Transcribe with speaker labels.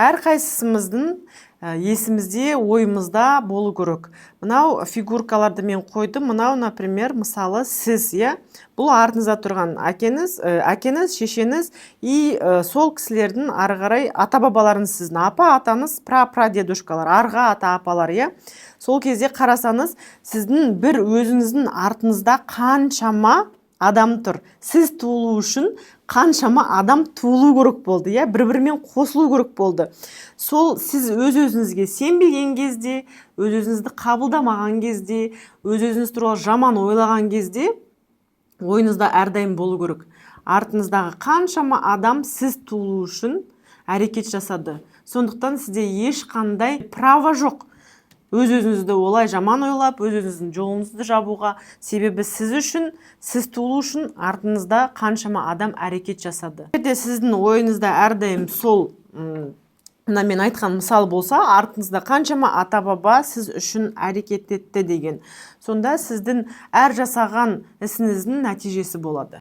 Speaker 1: Әрқайсымыздың есімізде, ойымызда болу керек. Мынау фигуркаларды мен қойдым. Мынау, например, мысалы сіз, бұл артыңызда тұрған әкеңіз, шешеңіз и сол кісілердің ары қарай ата-бабаларыңыз сіздің апа-атаңыз, прадедушкалар, арғы ата-апалар, Сол кезде қарасаңыз, сіздің бір өзіңіздің артыңызда қаншама адам тұр. Сіз туылу үшін қаншама адам туылу керек болды, бір-бірімен қосылу керек болды. Сол сіз өз-өзіңізге сенбеген кезде, өз-өзіңізді қабылдамаған кезде, өз-өзіңіз туралы жаман ойлаған кезде, ойыңызда әрдайым болу керек. Артыңыздағы қаншама адам сіз туылу үшін әрекет жасады. Сондықтан сізде ешқандай право жоқ. Өз-өзіңізді олай жаман ойлап, өз-өзіңіздің жолыңызды жабуға, себебі сіз туылу үшін артыңызда қаншама адам әрекет жасады. Егерде сіздің ойыңызда әрдайым сол, мына мен айтқан мысал болса, артыңызда қаншама ата-баба сіз үшін әрекет етті деген. Сонда сіздің әр жасаған ісіңіздің нәтижесі болады.